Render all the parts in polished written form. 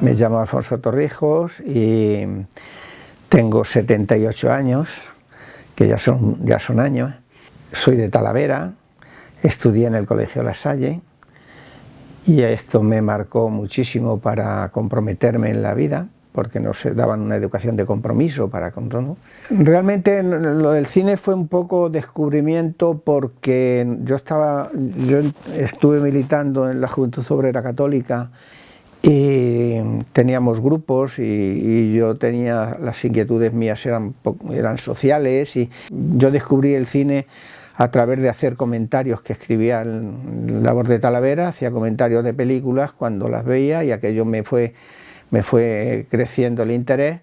Me llamo Alfonso Torrijos y tengo 78 años, que ya son años. Soy de Talavera, estudié en el Colegio La Salle y esto me marcó muchísimo para comprometerme en la vida, porque nos daban una educación de compromiso para con todo. Realmente lo del cine fue un poco descubrimiento, porque yo estuve militando en la Juventud Obrera Católica y teníamos grupos y yo tenía, las inquietudes mías eran sociales, y yo descubrí el cine a través de hacer comentarios que escribía en La Voz de Talavera, hacía comentarios de películas cuando las veía y aquello me fue creciendo el interés.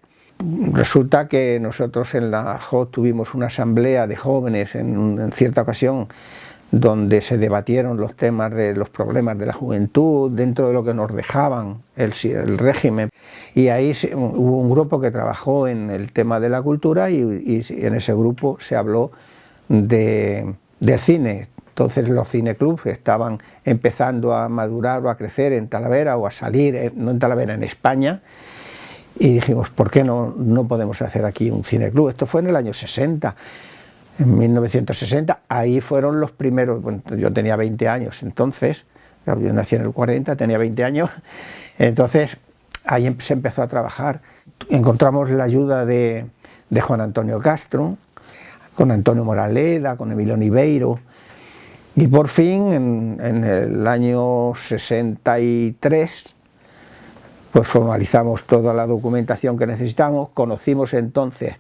Resulta que nosotros en la JOT tuvimos una asamblea de jóvenes en cierta ocasión donde se debatieron los temas de los problemas de la juventud dentro de lo que nos dejaban el régimen, y ahí hubo un grupo que trabajó en el tema de la cultura y en ese grupo se habló del cine. Entonces los cineclubs estaban empezando a madurar o a crecer en Talavera, o a salir, no en Talavera, en España, y dijimos, ¿por qué no podemos hacer aquí un cineclub? Esto fue en el año 60, en 1960, ahí fueron los primeros. Bueno, yo tenía 20 años entonces, yo nací en el 40, tenía 20 años, entonces ahí se empezó a trabajar. Encontramos la ayuda de Juan Antonio Castro, con Antonio Moraleda, con Emilio Niveiro, y por fin en el año 63 pues formalizamos toda la documentación que necesitamos. Conocimos entonces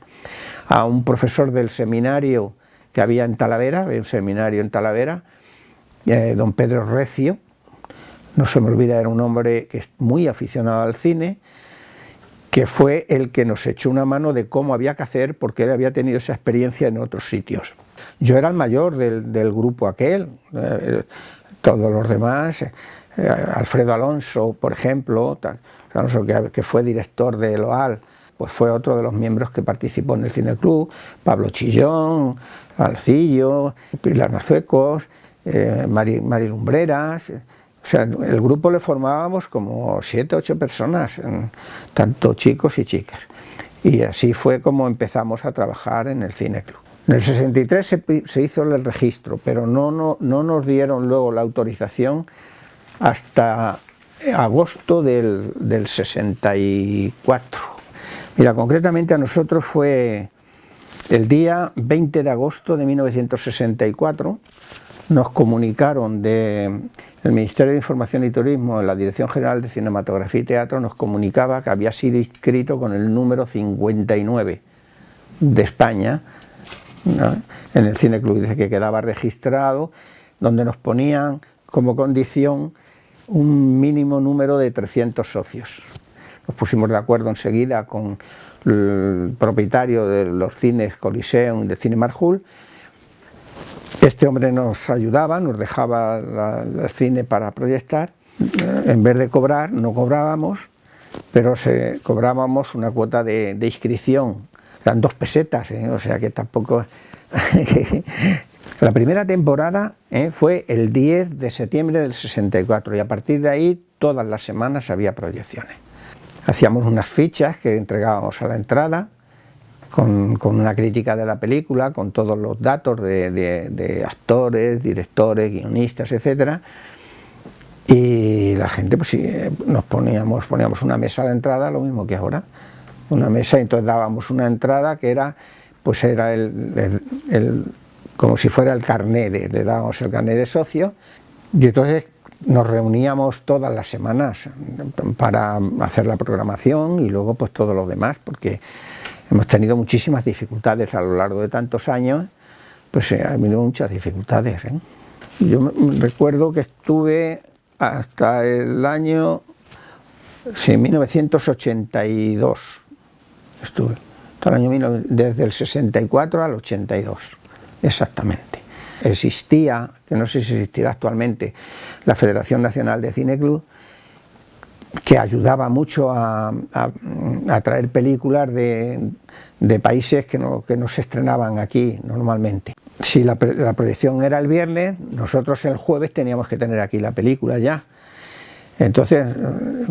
a un profesor del seminario que había en Talavera, había un seminario en Talavera, don Pedro Recio, no se me olvida, era un hombre que es muy aficionado al cine, que fue el que nos echó una mano de cómo había que hacer, porque él había tenido esa experiencia en otros sitios. Yo era el mayor del grupo aquel, todos los demás, Alfredo Alonso, por ejemplo, Alonso, que fue director de LOAL, pues fue otro de los miembros que participó en el cineclub, Pablo Chillón, Alcillo, Pilar Mazuecos, Mari Lumbreras. O sea, el grupo le formábamos como 7 o 8 personas, tanto chicos y chicas. Y así fue como empezamos a trabajar en el cineclub. En el 63 se hizo el registro, pero no nos dieron luego la autorización hasta agosto del 64. Mira, concretamente a nosotros fue el día 20 de agosto de 1964, nos comunicaron del Ministerio de Información y Turismo, en la Dirección General de Cinematografía y Teatro, nos comunicaba que había sido inscrito con el número 59 de España, ¿no?, en el cineclub. Dice que quedaba registrado, donde nos ponían como condición un mínimo número de 300 socios. Nos pusimos de acuerdo enseguida con el propietario de los cines Coliseum y del Cine Marjul. Este hombre nos ayudaba, nos dejaba el cine para proyectar. En vez de cobrar, no cobrábamos, pero cobrábamos una cuota de inscripción. Eran 2 pesetas, o sea que tampoco... La primera temporada fue el 10 de septiembre del 64, y a partir de ahí todas las semanas había proyecciones. Hacíamos unas fichas que entregábamos a la entrada con una crítica de la película, con todos los datos de actores, directores, guionistas, etc. Y la gente, pues poníamos una mesa a la entrada, lo mismo que ahora, una mesa, y entonces dábamos una entrada que era como si fuera el carné, le dábamos el carné de socio, y entonces nos reuníamos todas las semanas para hacer la programación y luego pues todo lo demás, porque hemos tenido muchísimas dificultades a lo largo de tantos años, pues ha habido muchas dificultades. Yo recuerdo que estuve hasta el año 1982, desde el 64 al 82. Exactamente. Existía, que no sé si existirá actualmente, la Federación Nacional de Cineclub, que ayudaba mucho a traer películas de países que no se estrenaban aquí normalmente. Si la proyección era el viernes, nosotros el jueves teníamos que tener aquí la película ya. Entonces,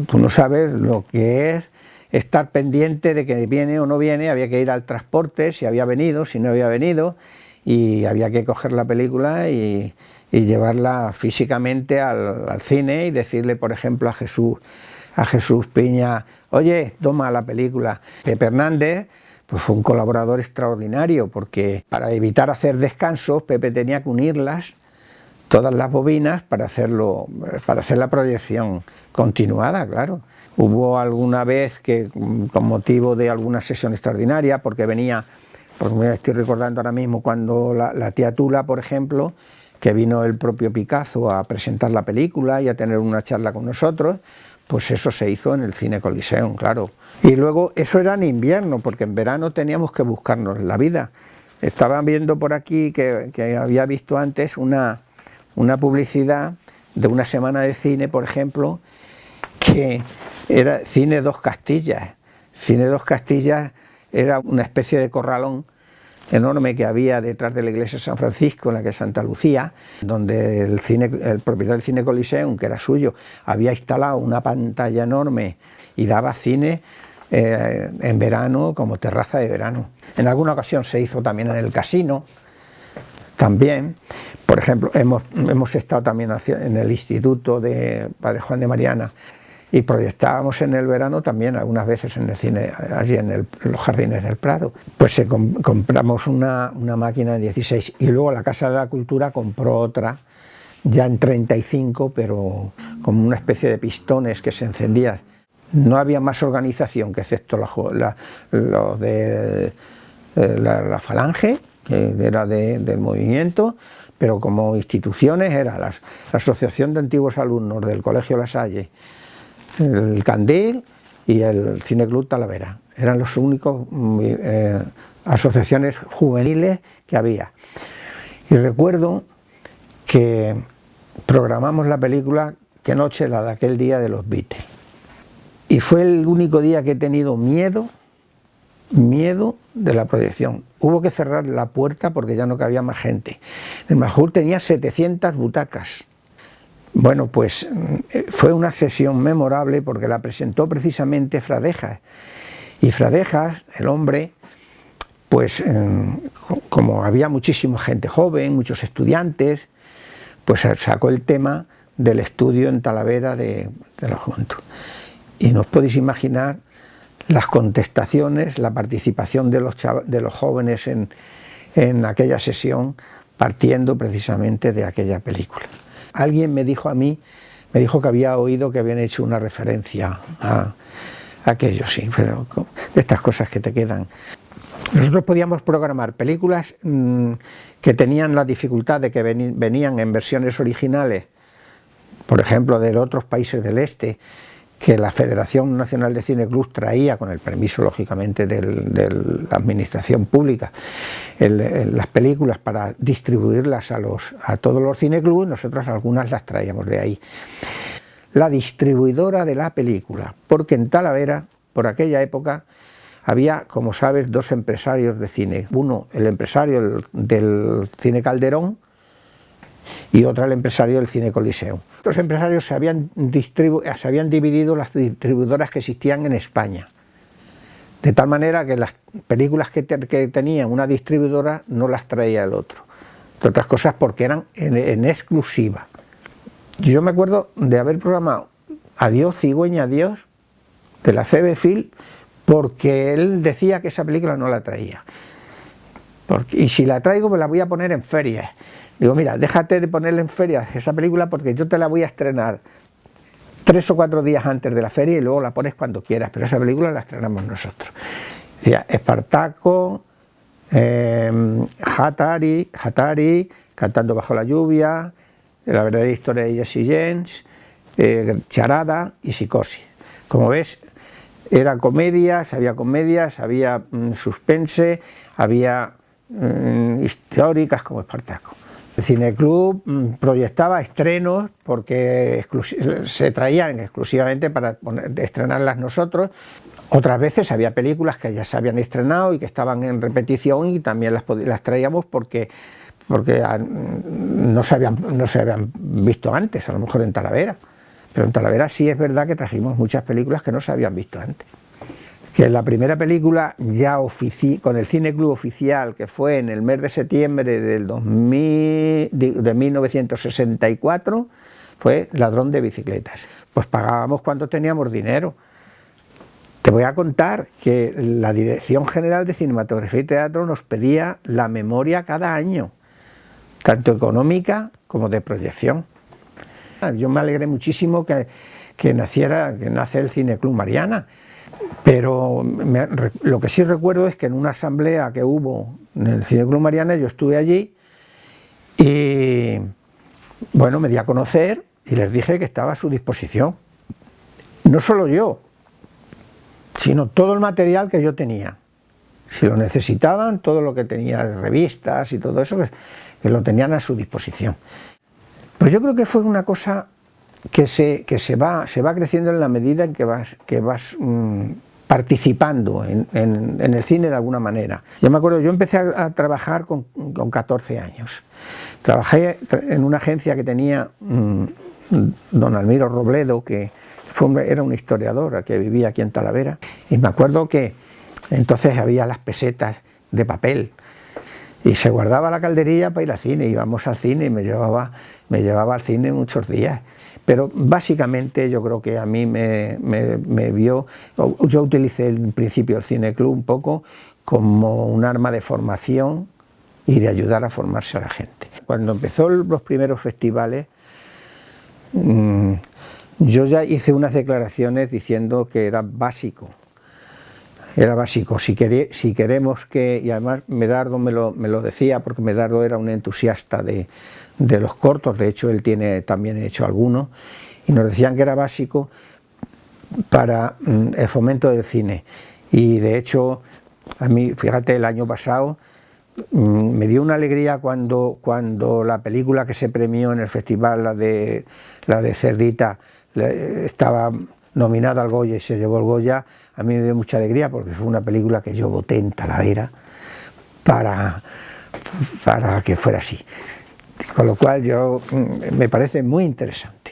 tú no sabes lo que es estar pendiente de que viene o no viene, había que ir al transporte, si había venido, si no había venido, y había que coger la película y llevarla físicamente al cine y decirle, por ejemplo, a Jesús Piña, oye, toma la película. Pepe Hernández pues fue un colaborador extraordinario, porque para evitar hacer descansos, Pepe tenía que unirlas, todas las bobinas, para hacer la proyección continuada, claro. Hubo alguna vez que, con motivo de alguna sesión extraordinaria, porque venía, pues me estoy recordando ahora mismo cuando la tía Tula, por ejemplo, que vino el propio Picazo a presentar la película y a tener una charla con nosotros, pues eso se hizo en el Cine Coliseum, claro. Y luego eso era en invierno, porque en verano teníamos que buscarnos la vida. Estaba viendo por aquí que había visto antes una publicidad de una semana de cine, por ejemplo, que era Cine Dos Castillas. Cine Dos Castillas era una especie de corralón enorme que había detrás de la iglesia de San Francisco, en la que es Santa Lucía, donde el propietario del Cine Coliseum, que era suyo, había instalado una pantalla enorme y daba cine en verano como terraza de verano. En alguna ocasión se hizo también en el casino, también. Por ejemplo, hemos estado también en el Instituto de Padre Juan de Mariana y proyectábamos en el verano también algunas veces en el cine, allí en los Jardines del Prado. Pues compramos una máquina de 16 y luego la Casa de la Cultura compró otra, ya en 35, pero con una especie de pistones que se encendían. No había más organización que excepto los de la Falange, que era del movimiento, pero como instituciones era la Asociación de Antiguos Alumnos del Colegio La Salle, el Candil y el Cine Club Talavera. Eran los únicos asociaciones juveniles que había. Y recuerdo que programamos la película Qué noche la de aquel día de los Beatles. Y fue el único día que he tenido miedo de la proyección. Hubo que cerrar la puerta porque ya no cabía más gente. El Majul tenía 700 butacas. Bueno, pues fue una sesión memorable porque la presentó precisamente Fradejas. Y Fradejas, el hombre, pues como había muchísima gente joven, muchos estudiantes, pues sacó el tema del estudio en Talavera de la Juventud. Y no os podéis imaginar las contestaciones, la participación de los jóvenes en aquella sesión, partiendo precisamente de aquella película. Alguien me dijo que había oído que habían hecho una referencia a aquello, sí, pero de estas cosas que te quedan. Nosotros podíamos programar películas que tenían la dificultad de que venían en versiones originales, por ejemplo, de otros países del este, que la Federación Nacional de Cine Club traía, con el permiso lógicamente de la administración pública, las películas para distribuirlas a todos los cineclubs. Nosotros algunas las traíamos de ahí. La distribuidora de la película, porque en Talavera, por aquella época, había, como sabes, dos empresarios de cine. Uno, el empresario del Cine Calderón, y otra el empresario del Cine Coliseum. Estos empresarios se habían dividido las distribuidoras que existían en España, de tal manera que las películas que tenía una distribuidora no las traía el otro, entre otras cosas porque eran en exclusiva. Yo me acuerdo de haber programado Adiós cigüeña, adiós, de la CB Film, porque él decía que esa película no la traía. Y si la traigo me la voy a poner en ferias. Digo, mira, déjate de ponerla en ferias esa película porque yo te la voy a estrenar 3 o 4 días antes de la feria y luego la pones cuando quieras, pero esa película la estrenamos nosotros. Decía, Espartaco, Hatari, Cantando bajo la lluvia, La verdadera historia de Jesse James, Charada y Psicosis. Como ves, eran comedias, había suspense, había históricas como Espartaco. El Cineclub proyectaba estrenos porque se traían exclusivamente para estrenarlas nosotros. Otras veces había películas que ya se habían estrenado y que estaban en repetición y también las traíamos porque no se habían visto antes, a lo mejor en Talavera. Pero en Talavera sí es verdad que trajimos muchas películas que no se habían visto antes. Que la primera película ya con el Cine Club oficial, que fue en el mes de septiembre de 1964, fue Ladrón de bicicletas. Pues pagábamos cuando teníamos dinero. Te voy a contar que la Dirección General de Cinematografía y Teatro nos pedía la memoria cada año, tanto económica como de proyección. Yo me alegré muchísimo que nace el Cine Club Mariana, pero lo que sí recuerdo es que en una asamblea que hubo en el Cine Club Mariana, yo estuve allí y bueno, me di a conocer y les dije que estaba a su disposición. No solo yo, sino todo el material que yo tenía. Si lo necesitaban, todo lo que tenía, revistas y todo eso, que lo tenían a su disposición. Pues yo creo que fue una cosa que se va creciendo en la medida en que vas participando en el cine de alguna manera. Yo me acuerdo, yo empecé a trabajar con 14 años. Trabajé en una agencia que tenía don Almiro Robledo, que era un historiador que vivía aquí en Talavera, y me acuerdo que entonces había las pesetas de papel, y se guardaba la calderilla para ir al cine, íbamos al cine y me llevaba al cine muchos días. Pero básicamente yo creo que a mí me vio, yo utilicé en principio el Cine Club un poco como un arma de formación y de ayudar a formarse a la gente. Cuando empezó los primeros festivales, yo ya hice unas declaraciones diciendo que era básico, si queremos que, y además Medardo me lo decía, porque Medardo era un entusiasta de los cortos, de hecho él también ha hecho algunos, y nos decían que era básico para el fomento del cine. Y de hecho, a mí, fíjate, el año pasado me dio una alegría cuando la película que se premió en el festival, la de Cerdita, estaba nominada al Goya y se llevó el Goya. A mí me dio mucha alegría porque fue una película que yo voté en Talavera para que fuera así. Con lo cual me parece muy interesante.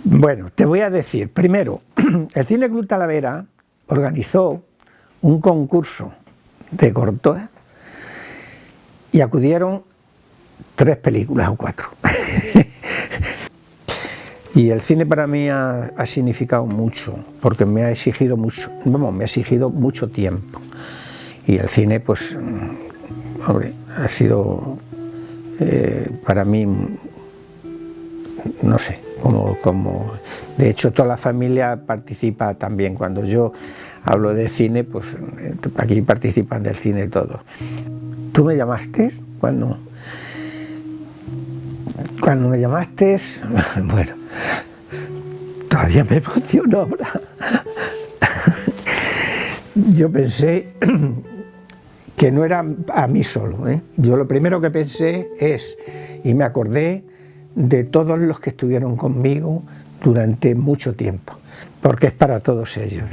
Bueno, te voy a decir, primero, el Cine Club Talavera organizó un concurso de cortos y acudieron 3 películas o 4. Y el cine para mí ha significado mucho, porque me ha exigido mucho tiempo. Y el cine, pues, hombre, ha sido para mí, no sé, como de hecho toda la familia participa también. Cuando yo hablo de cine, pues aquí participan del cine todos. ¿Tú me llamaste? Cuando me llamaste, bueno, todavía me emociono ahora. Yo pensé que no era a mí solo, ¿eh? Yo lo primero que pensé y me acordé de todos los que estuvieron conmigo durante mucho tiempo, porque es para todos ellos.